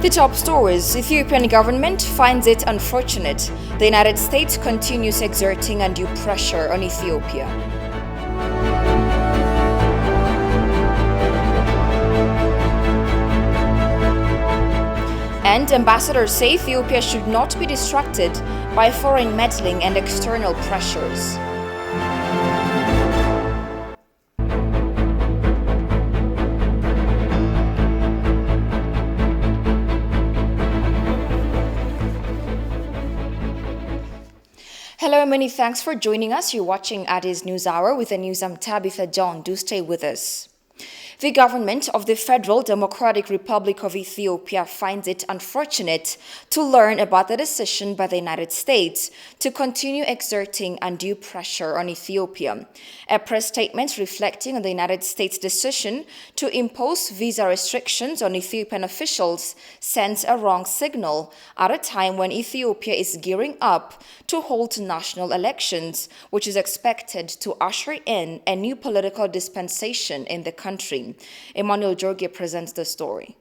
The top stories: Ethiopian government finds it unfortunate the United States continues exerting undue pressure on Ethiopia. And ambassadors say Ethiopia should not be distracted by foreign meddling and external pressures. Hello, many thanks for joining us. You're watching Addis News Hour with the news. I'm Tabitha John. Do stay with us. The government of the Federal Democratic Republic of Ethiopia finds it unfortunate to learn about the decision by the United States to continue exerting undue pressure on Ethiopia. A press statement reflecting on the United States' decision to impose visa restrictions on Ethiopian officials sends a wrong signal at a time when Ethiopia is gearing up to hold national elections, which is expected to usher in a new political dispensation in the country. Emmanuel Jorge presents the story.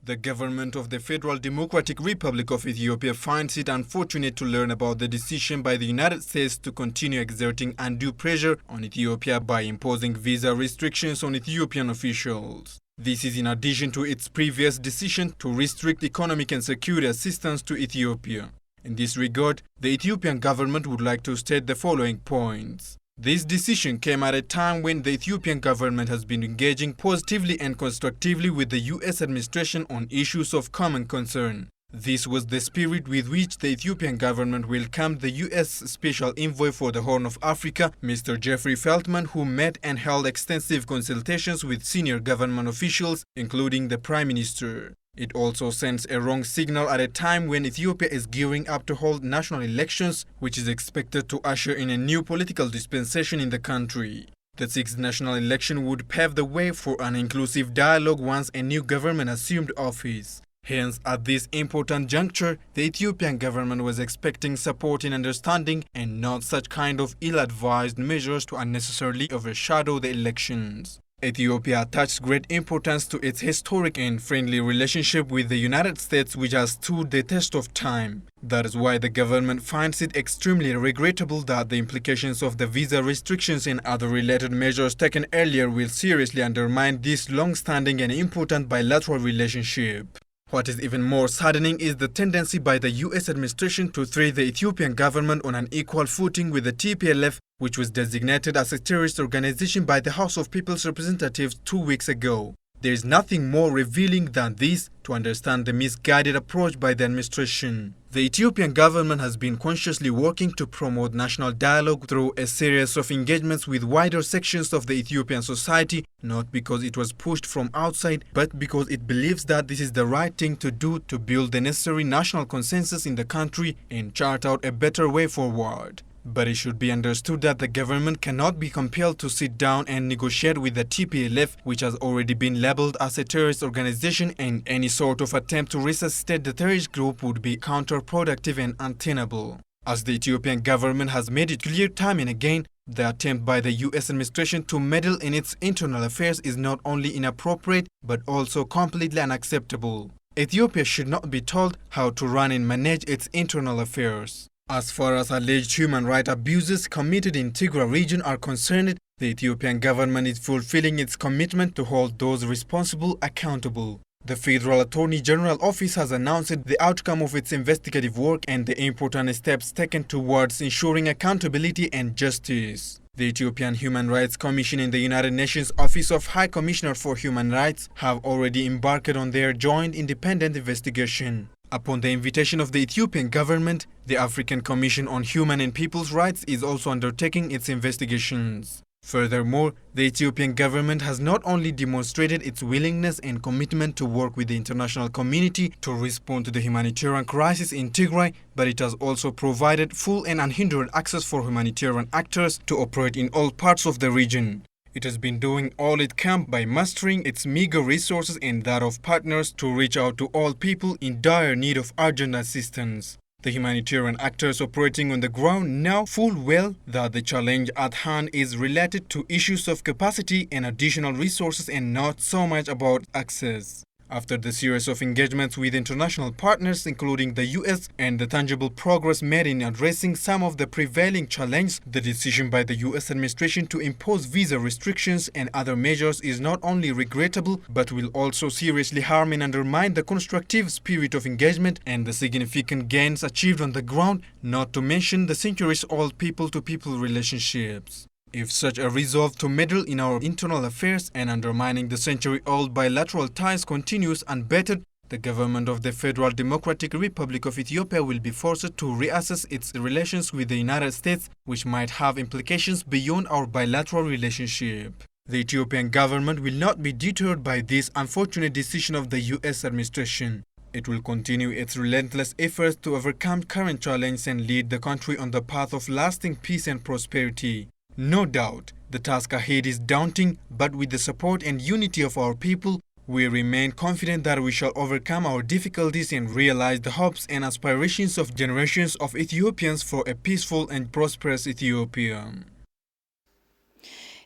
The government of the Federal Democratic Republic of Ethiopia finds it unfortunate to learn about the decision by the United States to continue exerting undue pressure on Ethiopia by imposing visa restrictions on Ethiopian officials. This is in addition to its previous decision to restrict economic and security assistance to Ethiopia. In this regard, the Ethiopian government would like to state the following points. This decision came at a time when the Ethiopian government has been engaging positively and constructively with the U.S. administration on issues of common concern. This was the spirit with which the Ethiopian government welcomed the U.S. Special Envoy for the Horn of Africa, Mr. Jeffrey Feltman, who met and held extensive consultations with senior government officials, including the Prime Minister. It also sends a wrong signal at a time when Ethiopia is gearing up to hold national elections, which is expected to usher in a new political dispensation in the country. The sixth national election would pave the way for an inclusive dialogue once a new government assumed office. Hence, at this important juncture, the Ethiopian government was expecting support and understanding and not such kind of ill-advised measures to unnecessarily overshadow the elections. Ethiopia attaches great importance to its historic and friendly relationship with the United States, which has stood the test of time. That is why the government finds it extremely regrettable that the implications of the visa restrictions and other related measures taken earlier will seriously undermine this long-standing and important bilateral relationship. What is even more saddening is the tendency by the U.S. administration to treat the Ethiopian government on an equal footing with the TPLF, which was designated as a terrorist organization by the House of People's Representatives 2 weeks ago. There is nothing more revealing than this to understand the misguided approach by the administration. The Ethiopian government has been consciously working to promote national dialogue through a series of engagements with wider sections of the Ethiopian society, not because it was pushed from outside, but because it believes that this is the right thing to do to build the necessary national consensus in the country and chart out a better way forward. But it should be understood that the government cannot be compelled to sit down and negotiate with the TPLF, which has already been labeled as a terrorist organization, and any sort of attempt to resuscitate the terrorist group would be counterproductive and untenable. As the Ethiopian government has made it clear time and again, the attempt by the U.S. administration to meddle in its internal affairs is not only inappropriate, but also completely unacceptable. Ethiopia should not be told how to run and manage its internal affairs. As far as alleged human rights abuses committed in Tigray region are concerned, the Ethiopian government is fulfilling its commitment to hold those responsible accountable. The Federal Attorney General Office has announced the outcome of its investigative work and the important steps taken towards ensuring accountability and justice. The Ethiopian Human Rights Commission and the United Nations Office of High Commissioner for Human Rights have already embarked on their joint independent investigation. Upon the invitation of the Ethiopian government, the African Commission on Human and People's Rights is also undertaking its investigations. Furthermore, the Ethiopian government has not only demonstrated its willingness and commitment to work with the international community to respond to the humanitarian crisis in Tigray, but it has also provided full and unhindered access for humanitarian actors to operate in all parts of the region. It has been doing all it can by mastering its meager resources and that of partners to reach out to all people in dire need of urgent assistance. The humanitarian actors operating on the ground know full well that the challenge at hand is related to issues of capacity and additional resources and not so much about access. After the series of engagements with international partners, including the US, and the tangible progress made in addressing some of the prevailing challenges, the decision by the US administration to impose visa restrictions and other measures is not only regrettable, but will also seriously harm and undermine the constructive spirit of engagement and the significant gains achieved on the ground, not to mention the centuries-old people-to-people relationships. If such a resolve to meddle in our internal affairs and undermining the century-old bilateral ties continues unbated, the government of the Federal Democratic Republic of Ethiopia will be forced to reassess its relations with the United States, which might have implications beyond our bilateral relationship. The Ethiopian government will not be deterred by this unfortunate decision of the US administration. It will continue its relentless efforts to overcome current challenges and lead the country on the path of lasting peace and prosperity. No doubt, the task ahead is daunting, but with the support and unity of our people, we remain confident that we shall overcome our difficulties and realize the hopes and aspirations of generations of Ethiopians for a peaceful and prosperous Ethiopia.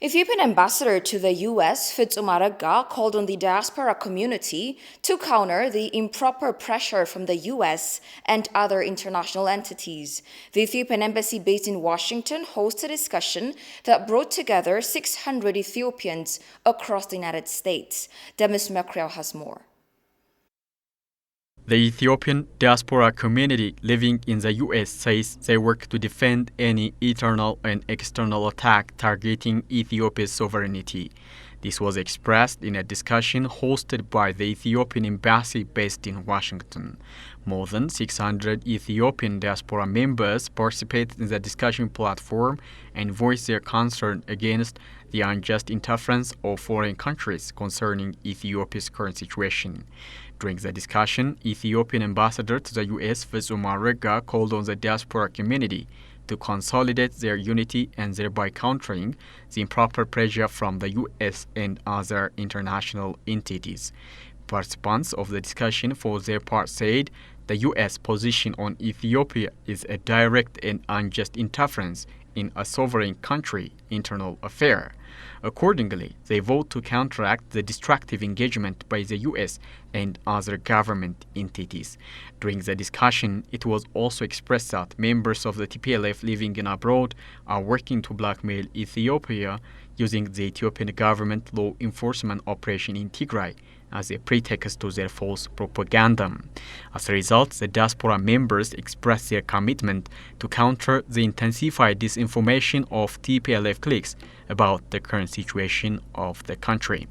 Ethiopian ambassador to the US, Fitsum Aragga, called on the diaspora community to counter the improper pressure from the US and other international entities. The Ethiopian embassy based in Washington hosted a discussion that brought together 600 Ethiopians across the United States. Demis Mekriel has more. The Ethiopian diaspora community living in the U.S. says they work to defend any internal and external attack targeting Ethiopia's sovereignty. This was expressed in a discussion hosted by the Ethiopian embassy based in Washington. More than 600 Ethiopian diaspora members participated in the discussion platform and voiced their concern against the unjust interference of foreign countries concerning Ethiopia's current situation. During the discussion, Ethiopian ambassador to the U.S. Fitsum Aragga called on the diaspora community to consolidate their unity and thereby countering the improper pressure from the U.S. and other international entities. Participants of the discussion for their part said the U.S. position on Ethiopia is a direct and unjust interference in a sovereign country's internal affair. Accordingly, they vote to counteract the destructive engagement by the U.S. and other government entities. During the discussion, it was also expressed that members of the TPLF living abroad are working to blackmail Ethiopia using the Ethiopian government law enforcement operation in Tigray as a pretext to their false propaganda. As a result, the diaspora members expressed their commitment to counter the intensified disinformation of TPLF cliques about the current situation of the country.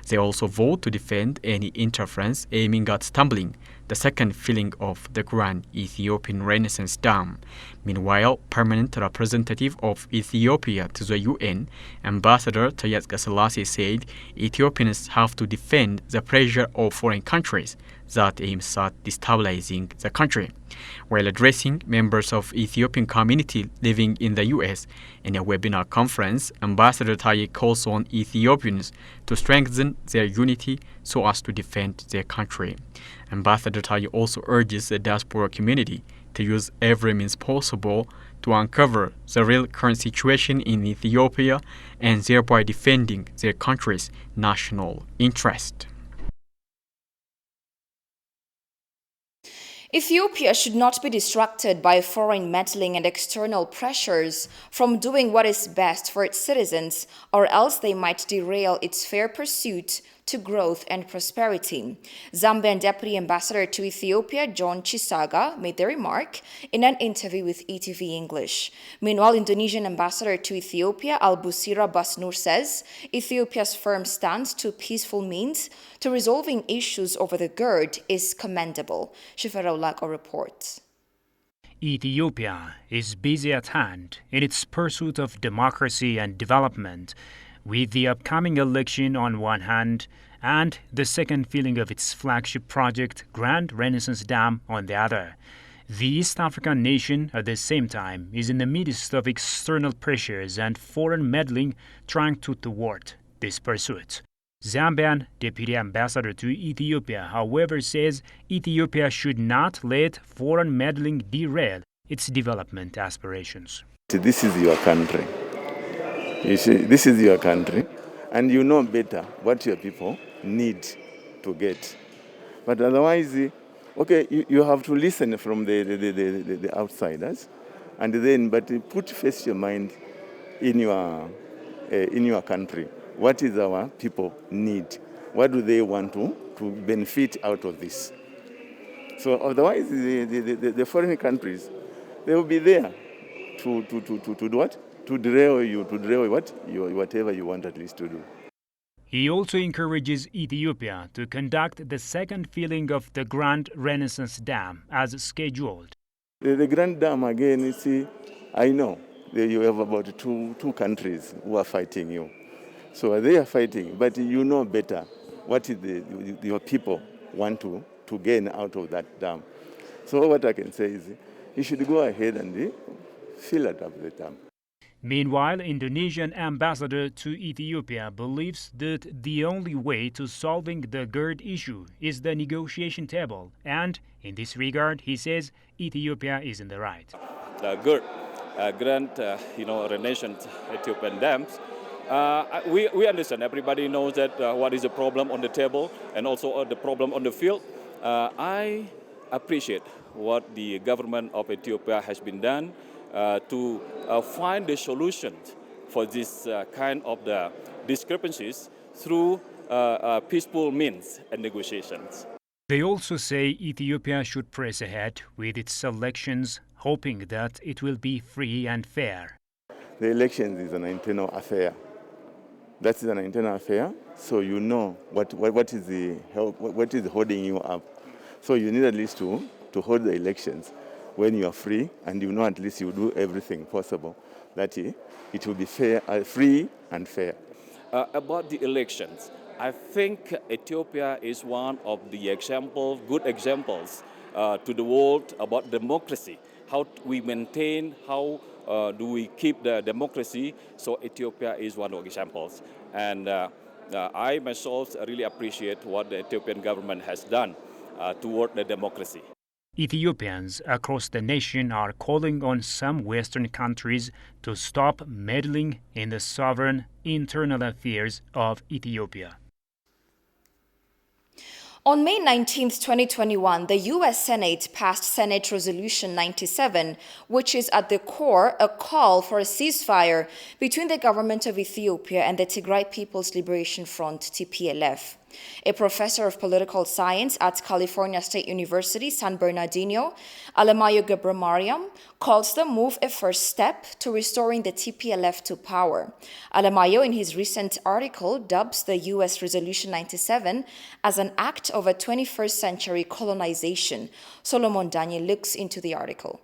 They also vote to defend any interference aiming at stumbling the second filling of the Grand Ethiopian Renaissance Dam. Meanwhile, permanent representative of Ethiopia to the UN, Ambassador Taye Selassie said Ethiopians have to defend the pressure of foreign countries that aims at destabilizing the country. While addressing members of Ethiopian community living in the U.S. in a webinar conference, Ambassador Taye calls on Ethiopians to strengthen their unity so as to defend their country. Ambassador Taye also urges the diaspora community to use every means possible to uncover the real current situation in Ethiopia and thereby defending their country's national interest. Ethiopia should not be distracted by foreign meddling and external pressures from doing what is best for its citizens, or else they might derail its fair pursuit to growth and prosperity. Zambian Deputy Ambassador to Ethiopia, John Chisaga, made the remark in an interview with ETV English. Meanwhile, Indonesian Ambassador to Ethiopia, Albusira Basnur, says Ethiopia's firm stance to peaceful means to resolving issues over the GERD is commendable. Shifarao Lako reports. Ethiopia is busy at hand in its pursuit of democracy and development, with the upcoming election on one hand and the second filling of its flagship project, Grand Renaissance Dam, on the other. The East African nation, at the same time, is in the midst of external pressures and foreign meddling trying to thwart this pursuit. Zambian Deputy Ambassador to Ethiopia, however, says Ethiopia should not let foreign meddling derail its development aspirations. This is your country. You see, this is your country, and you know better what your people need to get. But otherwise, okay, you have to listen from the outsiders, and then but put first your mind in your country. What is our people need? What do they want to benefit out of this? So otherwise, the foreign countries, they will be there to do what? To derail you, whatever you want at least to do. He also encourages Ethiopia to conduct the second filling of the Grand Renaissance Dam as scheduled. The Grand Dam, again, you see, I know you have about two countries who are fighting you. So they are fighting, but you know better what is your people want to gain out of that dam. So what I can say is you should go ahead and fill it up the dam. Meanwhile, Indonesian ambassador to Ethiopia believes that the only way to solving the GERD issue is the negotiation table, and in this regard, he says Ethiopia is in the right. GERD, Grand Renaissance Ethiopian dams. We understand. Everybody knows that what is the problem on the table and also the problem on the field. I appreciate what the government of Ethiopia has been done to find the solutions for this kind of the discrepancies through peaceful means and negotiations. They also say Ethiopia should press ahead with its elections, hoping that it will be free and fair. The elections is an internal affair. That is an internal affair, so you know what is holding you up. So you need at least to hold the elections when you are free, and you know at least you do everything possible that it will be fair, free and fair. About the elections, I think Ethiopia is one of the good examples to the world about democracy. How we maintain, how do we keep the democracy? So Ethiopia is one of the examples. And I myself really appreciate what the Ethiopian government has done toward the democracy. Ethiopians across the nation are calling on some Western countries to stop meddling in the sovereign internal affairs of Ethiopia. On May 19, 2021, the U.S. Senate passed Senate Resolution 97, which is at the core a call for a ceasefire between the government of Ethiopia and the Tigray People's Liberation Front, TPLF. A professor of political science at California State University, San Bernardino, Alemayo Gebramariam, calls the move a first step to restoring the TPLF to power. Alemayo, in his recent article, dubs the U.S. Resolution 97 as an act of a 21st century colonization. Solomon Daniel looks into the article.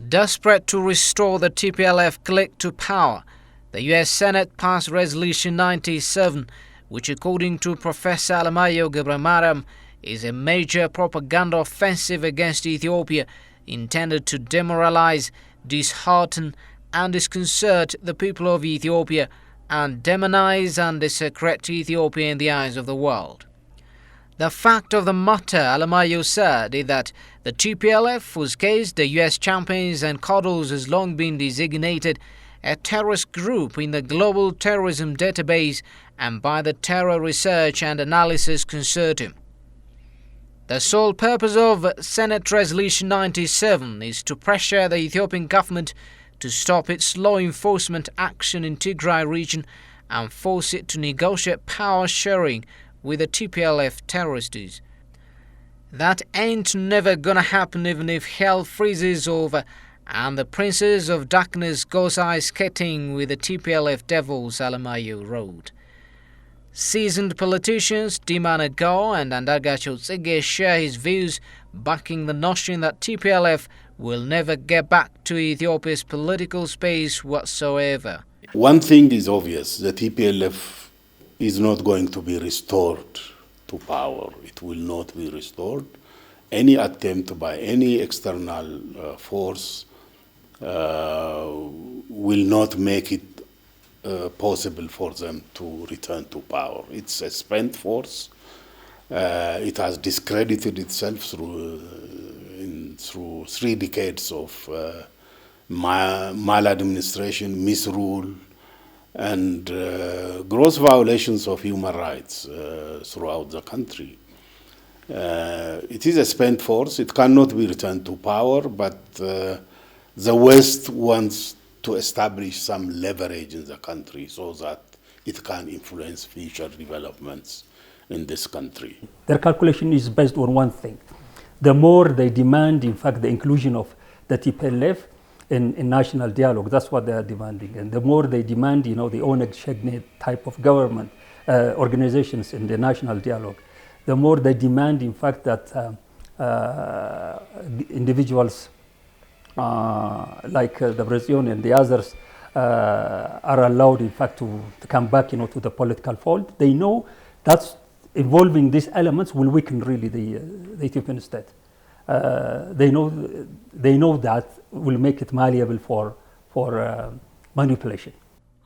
Desperate to restore the TPLF clique to power, the U.S. Senate passed Resolution 97, which, according to Professor Alemayo Gebramariam, is a major propaganda offensive against Ethiopia intended to demoralize, dishearten and disconcert the people of Ethiopia and demonize and desecrate Ethiopia in the eyes of the world. The fact of the matter, Alemayo said, is that the TPLF, whose case the U.S. champions and coddles, has long been designated a terrorist group in the Global Terrorism Database and by the Terror Research and Analysis Consortium. The sole purpose of Senate Resolution 97 is to pressure the Ethiopian government to stop its law enforcement action in Tigray region and force it to negotiate power sharing with the TPLF terrorists. That ain't never gonna happen even if hell freezes over and the Princes of Darkness goes ice skating with the TPLF devils, Alemayo wrote. Seasoned politicians Dimana Go and Andagacho Tsege share his views, backing the notion that TPLF will never get back to Ethiopia's political space whatsoever. One thing is obvious, the TPLF is not going to be restored to power. It will not be restored. Any attempt by any external force will not make it possible for them to return to power. It's a spent force. It has discredited itself through 3 decades of maladministration, misrule, and gross violations of human rights throughout the country. It is a spent force. It cannot be returned to power, but the West wants to establish some leverage in the country so that it can influence future developments in this country. Their calculation is based on one thing. The more they demand, in fact, the inclusion of the TPLF in national dialogue, that's what they are demanding. And the more they demand, the Oneg Shegne type of government organizations in the national dialogue, the more they demand, in fact, that individuals like the Brazilian and the others are allowed, in fact, to come back, to the political fold. They know that's involving these elements will weaken really the Ethiopian state. They know that will make it malleable for manipulation.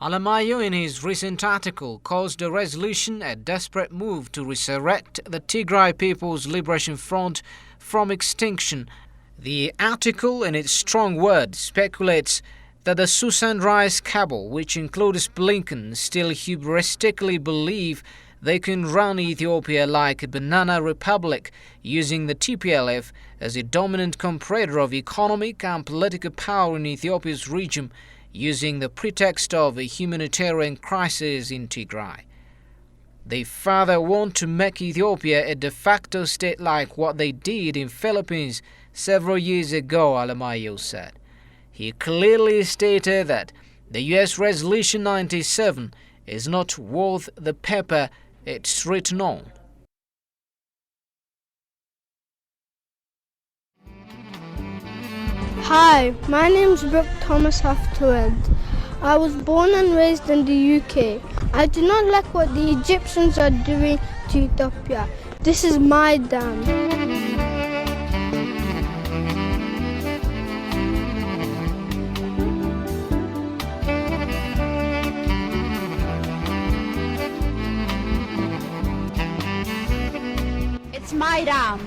Alemayo, in his recent article, calls the resolution a desperate move to resurrect the Tigray People's Liberation Front from extinction. The article, in its strong words, speculates that the Susan Rice cabal, which includes Blinken, still hubristically believe they can run Ethiopia like a banana republic, using the TPLF as a dominant comparator of economic and political power in Ethiopia's region, using the pretext of a humanitarian crisis in Tigray. They further want to make Ethiopia a de facto state like what they did in Philippines several years ago, Alemayo said. He clearly stated that the U.S. Resolution 97 is not worth the paper it's written on. Hi, my name's Brooke Thomas Haftwood. I was born and raised in the UK. I do not like what the Egyptians are doing to Ethiopia. This is my dam. It's my dam.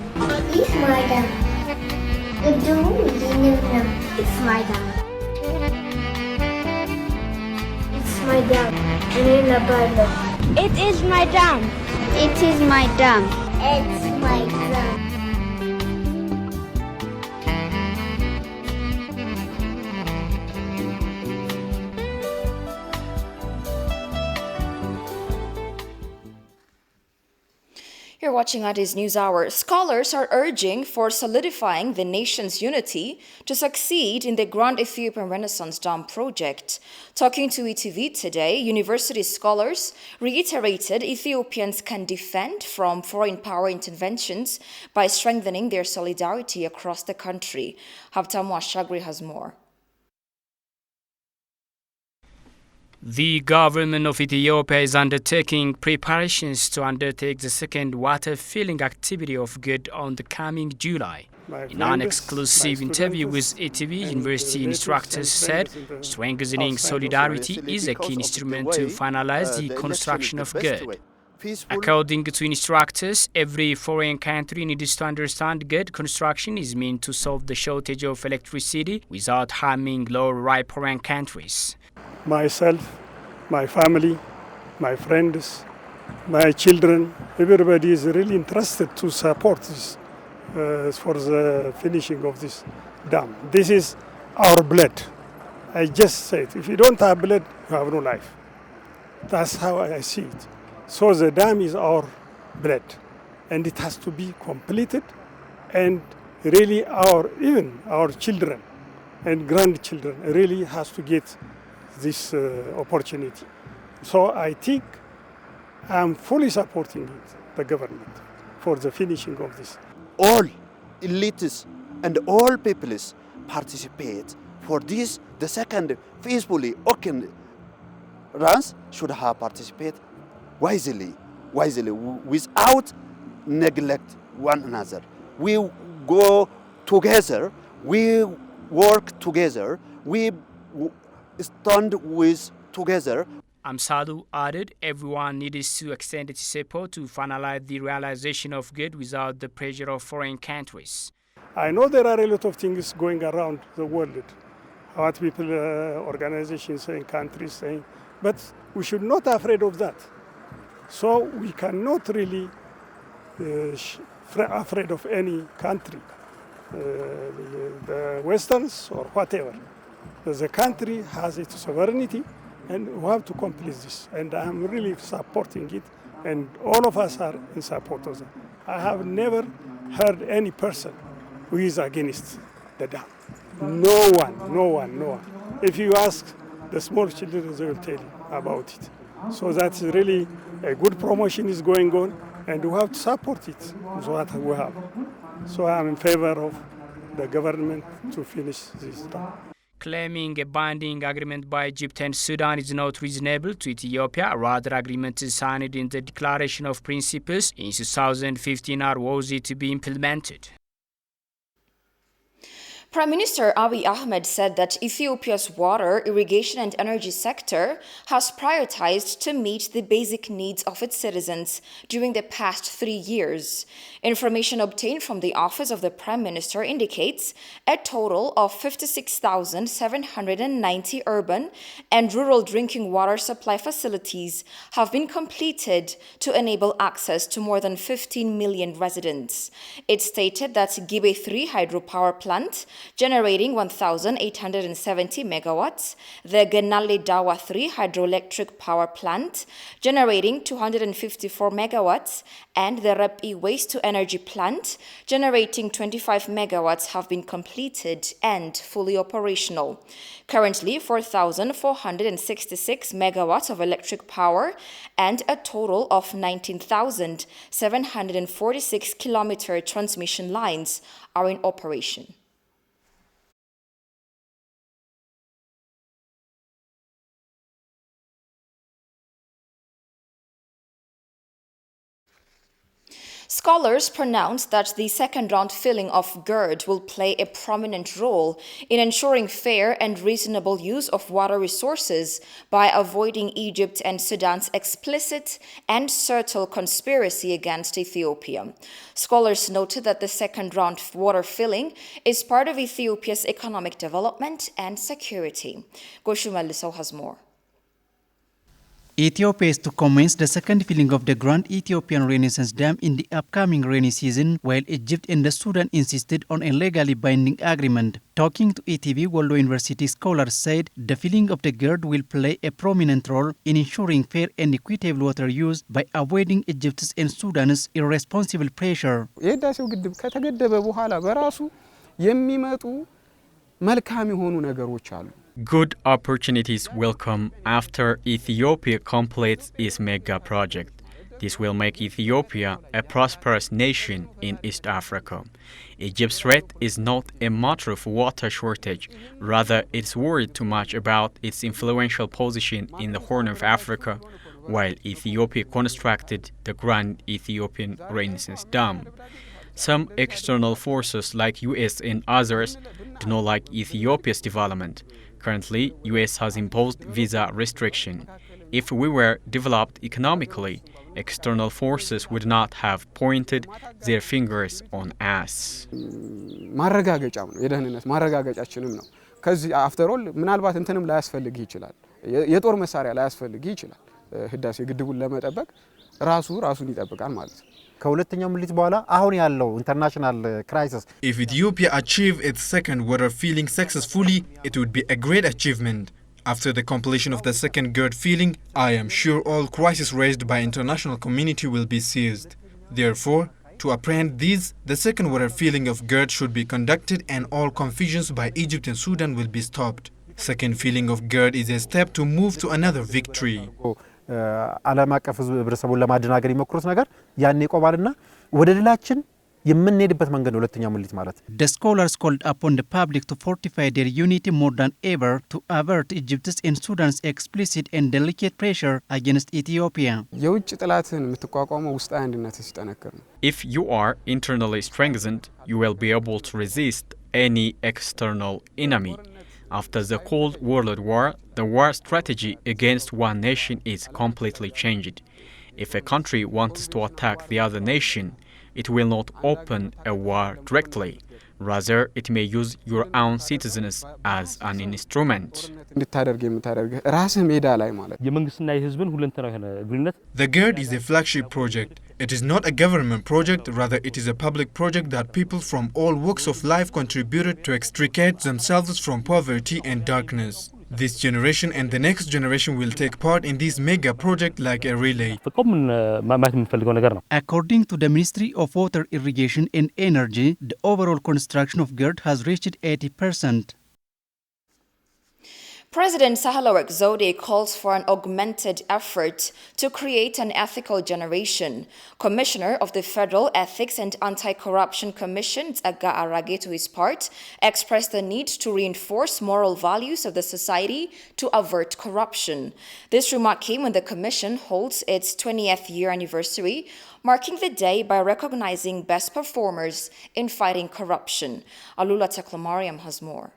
It's my dam. It's my dam. It's my dam. It is my dam. It is my dam. It's my dam. You're watching Addis News Hour. Scholars are urging for solidifying the nation's unity to succeed in the Grand Ethiopian Renaissance Dam project. Talking to ETV today, university scholars reiterated Ethiopians can defend from foreign power interventions by strengthening their solidarity across the country. Habtamu Ashagri has more. The government of Ethiopia is undertaking preparations to undertake the second water filling activity of good on the coming July. In an exclusive interview with ETV, university instructors said strengthening solidarity is a key instrument to finalize the construction of good. According to instructors, every foreign country needs to understand good construction is meant to solve the shortage of electricity without harming lower foreign countries. Myself, my family, my friends, my children, everybody is really interested to support this for the finishing of this dam. This is our blood. I just said, if you don't have blood, you have no life. That's how I see it. So the dam is our blood, and it has to be completed, and really even our children and grandchildren really has to get this opportunity. So I think I'm fully supporting it, the government, for the finishing of this. All elites and all peoples participate for this. The second peacefully open runs should have participate wisely, without neglect one another. We go together, we work together, we stand with together. Amsadu added everyone needs to extend its support to finalize the realization of good without the pressure of foreign countries. I know there are a lot of things going around the world, what people, organizations and countries saying, but we should not be afraid of that. So we cannot really afraid of any country, the Westerns or whatever. The country has its sovereignty, and we have to complete this. And I'm really supporting it, and all of us are in support of that. I have never heard any person who is against the dam. No one. If you ask the small children, they will tell you about it. So that's really a good promotion is going on, and we have to support it. That's what we have. So I'm in favor of the government to finish this dam. Claiming a binding agreement by Egypt and Sudan is not reasonable to Ethiopia. Rather, agreements signed in the Declaration of Principles in 2015 are worthy to be implemented. Prime Minister Abiy Ahmed said that Ethiopia's water, irrigation and energy sector has prioritized to meet the basic needs of its citizens during the past 3 years. Information obtained from the Office of the Prime Minister indicates a total of 56,790 urban and rural drinking water supply facilities have been completed to enable access to more than 15 million residents. It stated that Gibe 3 hydropower plant, generating 1,870 megawatts, the Genale Dawa 3 hydroelectric power plant, generating 254 megawatts, and the Repi waste-to-energy plant, generating 25 megawatts, have been completed and fully operational. Currently, 4,466 megawatts of electric power and a total of 19,746 kilometer transmission lines are in operation. Scholars pronounce that the second-round filling of GERD will play a prominent role in ensuring fair and reasonable use of water resources by avoiding Egypt and Sudan's explicit and subtle conspiracy against Ethiopia. Scholars noted that the second-round water filling is part of Ethiopia's economic development and security. Goshu Melliso has more. Ethiopia is to commence the second filling of the Grand Ethiopian Renaissance Dam in the upcoming rainy season, while Egypt and Sudan insisted on a legally binding agreement. Talking to ETV, Waldo University scholars said the filling of the GERD will play a prominent role in ensuring fair and equitable water use by avoiding Egypt's and Sudan's irresponsible pressure. Good opportunities will come after Ethiopia completes its mega project. This will make Ethiopia a prosperous nation in East Africa. Egypt's threat is not a matter of water shortage, rather it's worried too much about its influential position in the Horn of Africa, while Ethiopia constructed the Grand Ethiopian Renaissance Dam. Some external forces like US and others do not like Ethiopia's development. Currently, US has imposed visa restriction. If we were developed economically, external forces would not have pointed their fingers on us. After all, ምናልባት እንትንም ላያስፈልግ ይችላል የጦር መሳሪያ ላያስፈልግ ይችላል ህዳሴ ግድቡን ለመጠበቅ ራሱን ይጠብቃል ማለት ነው ከሁለተኛው ሙሊት በኋላ አሁን ያለው ኢንተርናሽናል ክራይሲስ If Ethiopia achieve its second water filling successfully, it would be a great achievement. After the completion of the second GERD filling, I am sure all crises raised by international community will be seized. Therefore, to apprehend these, the second water filling of GERD should be conducted and all confusions by Egypt and Sudan will be stopped. Second filling of GERD is a step to move to another victory. ዓለም አቀፍ ህብረተሰቡን ለማደናገር የሚሞክሩት ነገር ያኔ ቆማልና ወደ ድላችን የምንሄድበት መንገድ ነው ሁለተኛው ሙሊት ማለት The scholars called upon the public to fortify their unity more than ever to avert Egypt's and Sudan's explicit and delicate pressure against Ethiopia. የውጭ ጥላትን የምትቋቋመው ውስጣዊ አንድነት ሲጠነክር ነው If you are internally strengthened, you will be able to resist any external enemy. After the Cold World War, the war strategy against one nation is completely changed. If a country wants to attack the other nation, it will not open a war directly. Rather, it may use your own citizens as an instrument. The GERD is a flagship project. It is not a government project, rather it is a public project that people from all walks of life contributed to extricate themselves from poverty and darkness. This generation and the next generation will take part in this mega project like a relay. According to the Ministry of Water, Irrigation and Energy, the overall construction of GERD has reached 80%. President Sahle-Work Zewde calls for an augmented effort to create an ethical generation. Commissioner of the Federal Ethics and Anti-Corruption Commission, Tsegga Arage, to his part, expressed the need to reinforce moral values of the society to avert corruption. This remark came when the Commission holds its 20th year anniversary, marking the day by recognizing best performers in fighting corruption. Alula Teklamariam has more.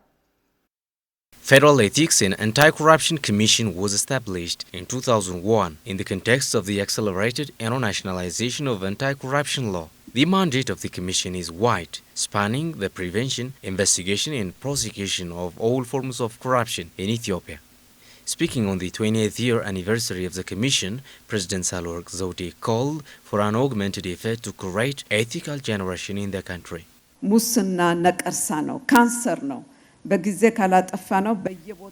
Federal Ethics and Anti-Corruption Commission was established in 2001 in the context of the accelerated internationalization of anti-corruption law. The mandate of the Commission is wide, spanning the prevention, investigation and prosecution of all forms of corruption in Ethiopia. Speaking on the 20th year anniversary of the Commission, President Sahle-Work Zewde called for an augmented effort to create ethical generation in the country. ሙስና ነቀርሳ ነው፣ ካንሰር ነው።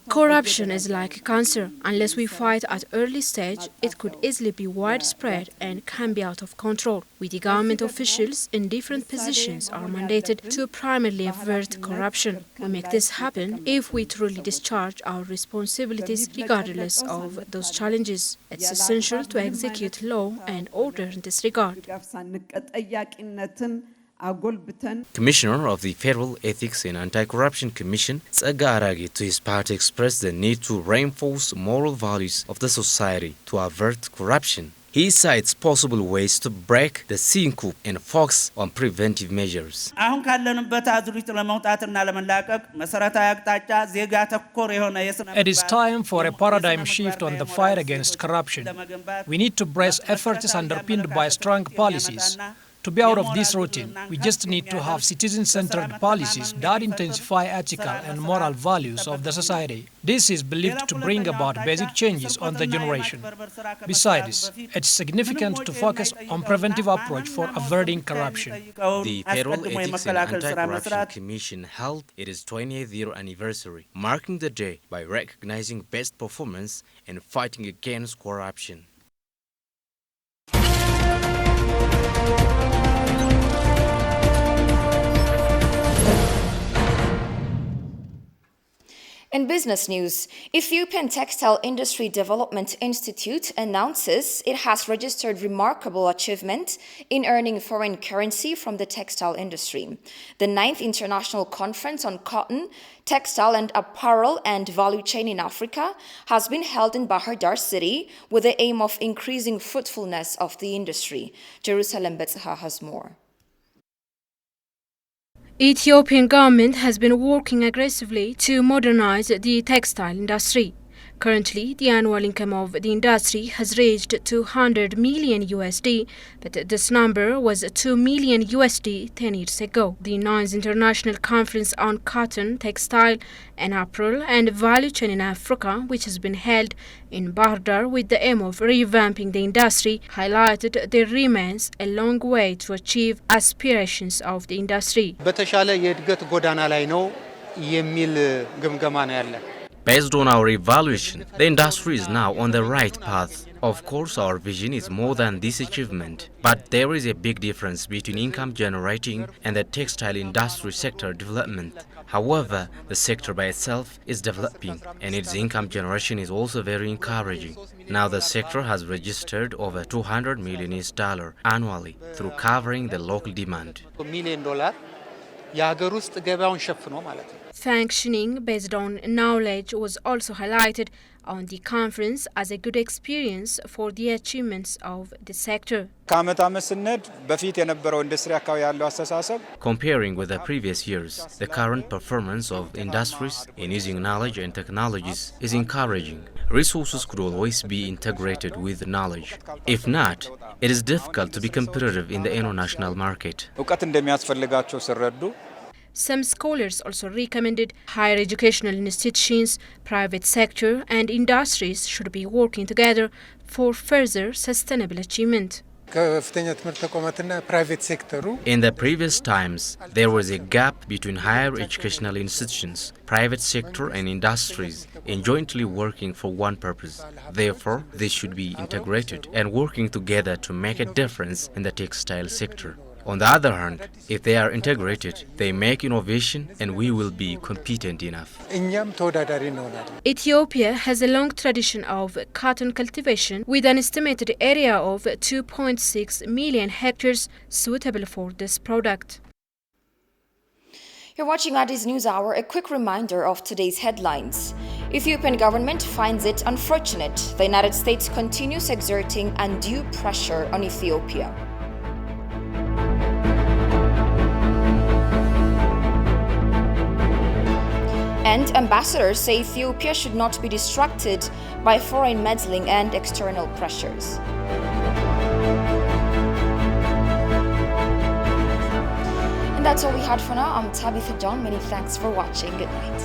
Corruption is like cancer. Unless we fight at early stage, it could easily be widespread and can be out of control. We, the government officials in different positions, are mandated to primarily avert corruption. We make this happen if we truly discharge our responsibilities regardless of those challenges. It's essential to execute law and order in this regard. Commissioner of the Federal Ethics and Anti-Corruption Commission, Tsegga Arage, to his part expressed the need to reinforce moral values of the society to avert corruption. He cites possible ways to break the syncope and focus on preventive measures. It is time for a paradigm shift on the fight against corruption. We need to brace efforts underpinned by strong policies. To be out of this routine, we just need to have citizen-centered policies that intensify ethical and moral values of the society. This is believed to bring about basic changes on the generation. Besides, it's significant to focus on preventive approach for averting corruption. The Federal Ethics and Anti-Corruption Commission held its 20th year anniversary, marking the day by recognizing best performance and fighting against corruption. In business news, Ethiopian Textile Industry Development Institute announces it has registered remarkable achievement in earning foreign currency from the textile industry. The 9th International Conference on Cotton, Textile and Apparel and Value Chain in Africa has been held in Bahir Dar City with the aim of increasing fruitfulness of the industry. Jerusalem Betzaha has more. Ethiopian government has been working aggressively to modernize the textile industry. Currently, the annual income of the industry has reached $200 million USD, but this number was $2 million USD 10 years ago. The 9th International Conference on Cotton, Textile and Apparel and Value Chain in Africa, which has been held in Bahir Dar with the aim of revamping the industry, highlighted there remains a long way to achieve aspirations of the industry. Based on our evaluation, the industry is now on the right path. Of course, our vision is more than this achievement, but there is a big difference between income generating and the textile industry sector development. However, the sector by itself is developing and its income generation is also very encouraging. Now the sector has registered over $200 million annually through covering the local demand. Functioning based on knowledge was also highlighted on the conference as a good experience for the achievements of the sector. Comparing with the previous years, the current performance of industries in using knowledge and technologies is encouraging. Resources could always be integrated with knowledge. If not, it is difficult to be competitive in the international market. Some scholars also recommended higher educational institutions, private sector and industries should be working together for further sustainable achievement. In the previous times, there was a gap between higher educational institutions, private sector and industries in jointly working for one purpose. Therefore, they should be integrated and working together to make a difference in the textile sector. On the other hand, if they are integrated, they make innovation and we will be competent enough. Ethiopia has a long tradition of cotton cultivation with an estimated area of 2.6 million hectares suitable for this product. You're watching Addis News Hour. A quick reminder of today's headlines. Ethiopian government finds it unfortunate the United States continues exerting undue pressure on Ethiopia. And ambassadors say Ethiopia should not be distracted by foreign meddling and external pressures. And that's all we had for now. I'm Tabitha John. Many thanks for watching. Good night.